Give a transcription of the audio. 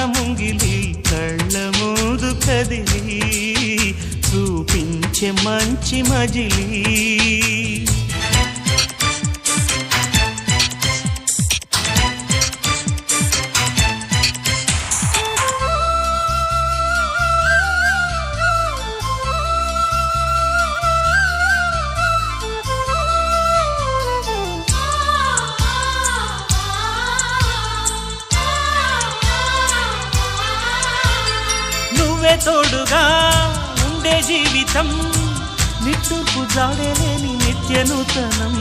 ముంగిలి కళ్ళ ముందు కదిలి చూపించే మంచి మజిలీ తోడుగా ఉండే జీవితం నిట్టూర్పు జాడలేని నిత్య నూతనం